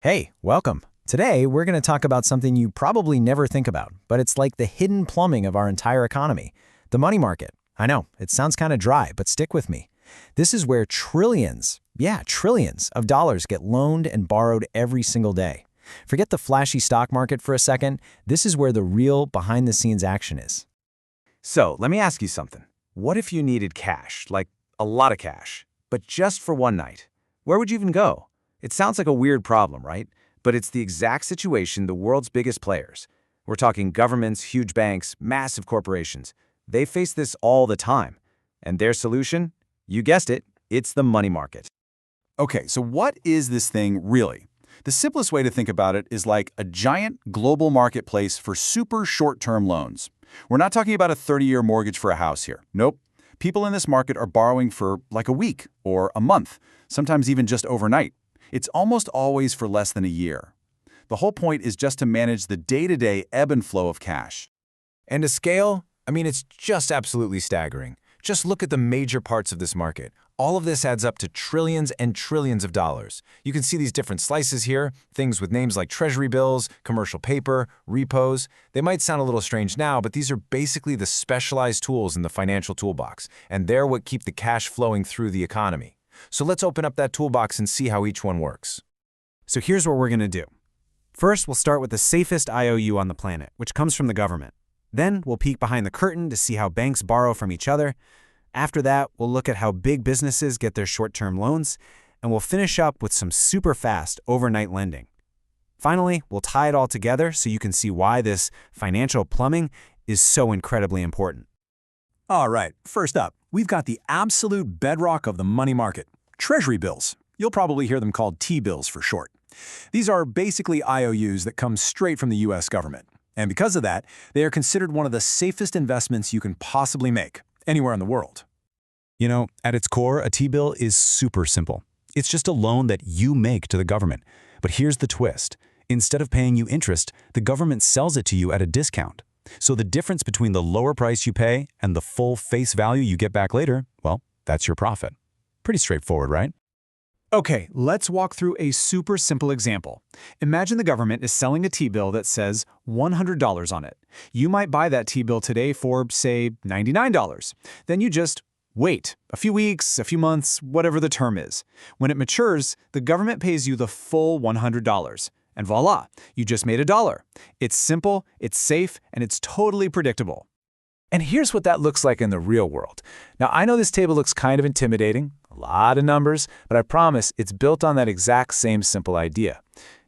Hey, welcome. Today, we're going to talk about something you probably never think about, but it's like the hidden plumbing of our entire economy, the money market. I know, it sounds kind of dry, but stick with me. This is where trillions, trillions of dollars get loaned and borrowed every single day. Forget the flashy stock market for a second. This is where the real behind-the-scenes action is. So, let me ask you something. What if you needed cash, like a lot of cash, but just for one night? Where would you even go? It sounds like a weird problem, right? But it's the exact situation the world's biggest players. We're talking governments, huge banks, massive corporations. They face this all the time. And their solution? You guessed it, it's the money market. Okay, so what is this thing really? The simplest way to think about it is like a giant global marketplace for super short-term loans. We're not talking about a 30-year mortgage for a house here. Nope. People in this market are borrowing for like a week or a month, sometimes even just overnight. It's almost always for less than a year. The whole point is just to manage the day-to-day ebb and flow of cash. And to scale, it's just absolutely staggering. Just look at the major parts of this market. All of this adds up to trillions and trillions of dollars. You can see these different slices here, things with names like treasury bills, commercial paper, repos. They might sound a little strange now, but these are basically the specialized tools in the financial toolbox, and they're what keep the cash flowing through the economy. So let's open up that toolbox and see how each one works. So here's what we're going to do. First, we'll start with the safest IOU on the planet, which comes from the government. Then we'll peek behind the curtain to see how banks borrow from each other. After that, we'll look at how big businesses get their short-term loans, and we'll finish up with some super fast overnight lending. Finally, we'll tie it all together so you can see why this financial plumbing is so incredibly important. All right, first up, we've got the absolute bedrock of the money market, treasury bills. You'll probably hear them called T-bills for short. These are basically IOUs that come straight from the US government. And because of that, they are considered one of the safest investments you can possibly make anywhere in the world. At its core, a T-bill is super simple. It's just a loan that you make to the government. But here's the twist. Instead of paying you interest, the government sells it to you at a discount. So the difference between the lower price you pay and the full face value you get back later, well, that's your profit. Pretty straightforward, right? Okay, let's walk through a super simple example. Imagine the government is selling a T-bill that says $100 on it. You might buy that T-bill today for, say, $99. Then you just wait a few weeks, a few months, whatever the term is. When it matures, the government pays you the full $100. And voila, you just made $1. It's simple, it's safe, and it's totally predictable. And here's what that looks like in the real world. Now, I know this table looks kind of intimidating, a lot of numbers, but I promise it's built on that exact same simple idea.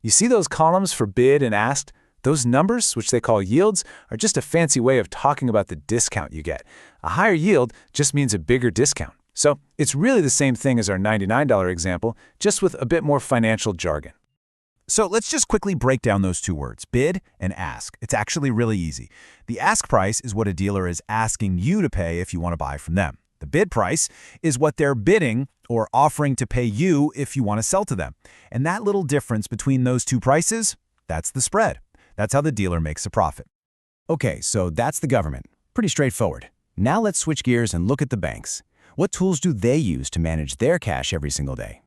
You see those columns for bid and asked? Those numbers, which they call yields, are just a fancy way of talking about the discount you get. A higher yield just means a bigger discount. So it's really the same thing as our $99 example, just with a bit more financial jargon. So let's just quickly break down those two words, bid and ask. It's actually really easy. The ask price is what a dealer is asking you to pay if you want to buy from them. The bid price is what they're bidding or offering to pay you if you want to sell to them. And that little difference between those two prices, that's the spread. That's how the dealer makes a profit. Okay, so that's the government. Pretty straightforward. Now let's switch gears and look at the banks. What tools do they use to manage their cash every single day?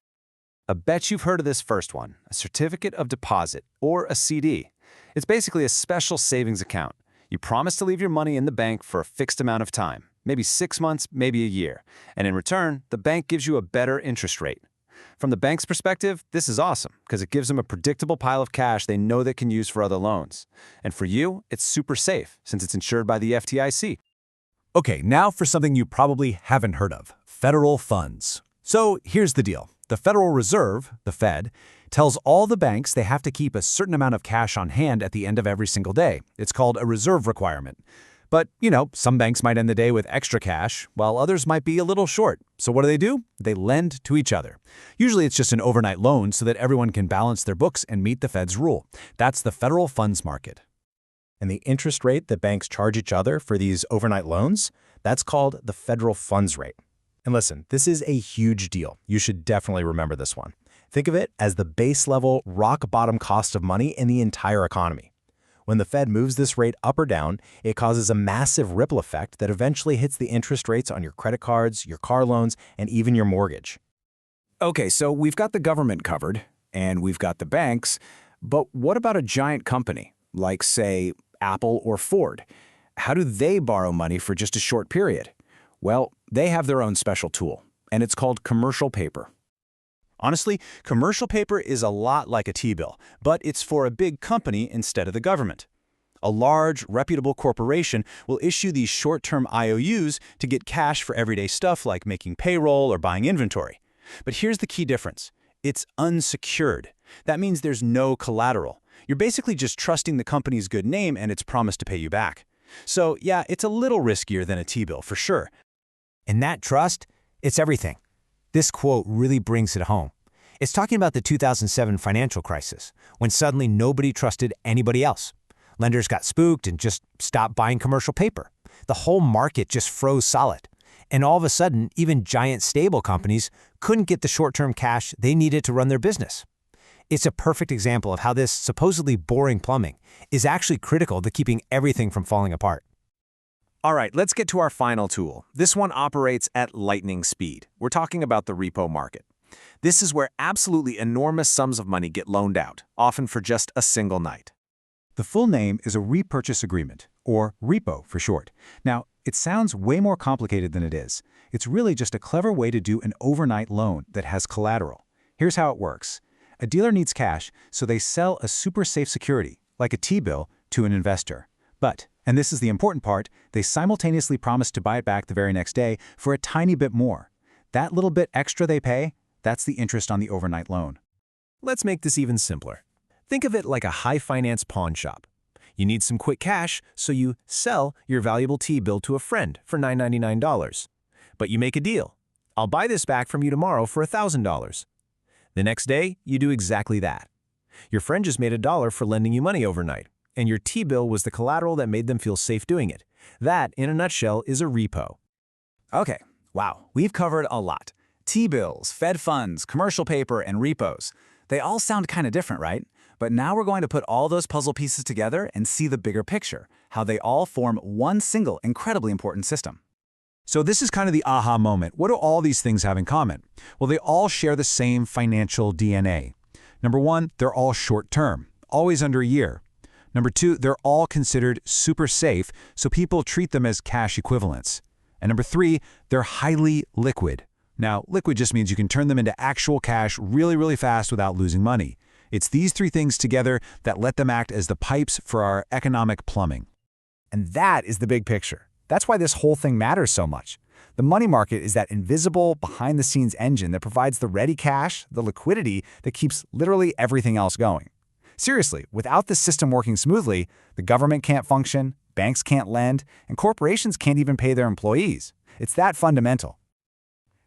I bet you've heard of this first one, a certificate of deposit, or a CD. It's basically a special savings account. You promise to leave your money in the bank for a fixed amount of time, maybe 6 months, maybe a year. And in return, the bank gives you a better interest rate. From the bank's perspective, this is awesome because it gives them a predictable pile of cash they know they can use for other loans. And for you, it's super safe since it's insured by the FDIC. Okay, now for something you probably haven't heard of, federal funds. So here's the deal. The Federal Reserve, the Fed, tells all the banks they have to keep a certain amount of cash on hand at the end of every single day. It's called a reserve requirement. But, some banks might end the day with extra cash, while others might be a little short. So what do? They lend to each other. Usually it's just an overnight loan so that everyone can balance their books and meet the Fed's rule. That's the federal funds market. And the interest rate that banks charge each other for these overnight loans, that's called the federal funds rate. And listen, this is a huge deal. You should definitely remember this one. Think of it as the base level, rock bottom cost of money in the entire economy. When the Fed moves this rate up or down, it causes a massive ripple effect that eventually hits the interest rates on your credit cards, your car loans, and even your mortgage. Okay, so we've got the government covered. and we've got the banks, but what about a giant company, like, say, Apple or Ford? How do they borrow money for just a short period? Well, they have their own special tool, and it's called commercial paper. Honestly, commercial paper is a lot like a T-bill, but it's for a big company instead of the government. A large, reputable corporation will issue these short-term IOUs to get cash for everyday stuff like making payroll or buying inventory. But here's the key difference. It's unsecured. That means there's no collateral. You're basically just trusting the company's good name and its promise to pay you back. So, yeah, it's a little riskier than a T-bill, for sure. And that trust, it's everything. This quote really brings it home. It's talking about the 2007 financial crisis, when suddenly nobody trusted anybody else. Lenders got spooked and just stopped buying commercial paper. The whole market just froze solid. And all of a sudden, even giant stable companies couldn't get the short-term cash they needed to run their business. It's a perfect example of how this supposedly boring plumbing is actually critical to keeping everything from falling apart. All right, let's get to our final tool. This one operates at lightning speed. We're talking about the repo market. This is where absolutely enormous sums of money get loaned out, often for just a single night. The full name is a repurchase agreement, or repo for short. Now, it sounds way more complicated than it is. It's really just a clever way to do an overnight loan that has collateral. Here's how it works. A dealer needs cash, so they sell a super safe security, like a T-bill, to an investor. But, and this is the important part, they simultaneously promise to buy it back the very next day for a tiny bit more. That little bit extra they pay, that's the interest on the overnight loan. Let's make this even simpler. Think of it like a high-finance pawn shop. You need some quick cash, so you sell your valuable T-bill to a friend for $999. But you make a deal. I'll buy this back from you tomorrow for $1,000. The next day, you do exactly that. Your friend just made $1 for lending you money overnight, and your T-bill was the collateral that made them feel safe doing it. That, in a nutshell, is a repo. Okay, wow, we've covered a lot. T-bills, Fed funds, commercial paper, and repos. They all sound kind of different, right? But now we're going to put all those puzzle pieces together and see the bigger picture, how they all form one single, incredibly important system. So this is kind of the aha moment. What do all these things have in common? Well, they all share the same financial DNA. Number one, they're all short-term, always under a year. Number two, they're all considered super safe, so people treat them as cash equivalents. And number three, they're highly liquid. Now, liquid just means you can turn them into actual cash really, really fast without losing money. It's these three things together that let them act as the pipes for our economic plumbing. And that is the big picture. That's why this whole thing matters so much. The money market is that invisible, behind-the-scenes engine that provides the ready cash, the liquidity that keeps literally everything else going. Seriously, without this system working smoothly, the government can't function, banks can't lend, and corporations can't even pay their employees. It's that fundamental.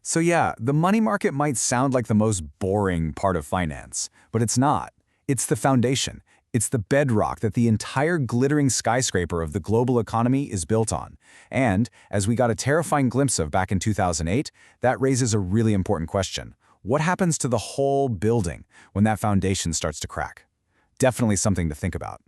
So yeah, the money market might sound like the most boring part of finance, but it's not. It's the foundation. It's the bedrock that the entire glittering skyscraper of the global economy is built on. And, as we got a terrifying glimpse of back in 2008, that raises a really important question. What happens to the whole building when that foundation starts to crack? Definitely something to think about.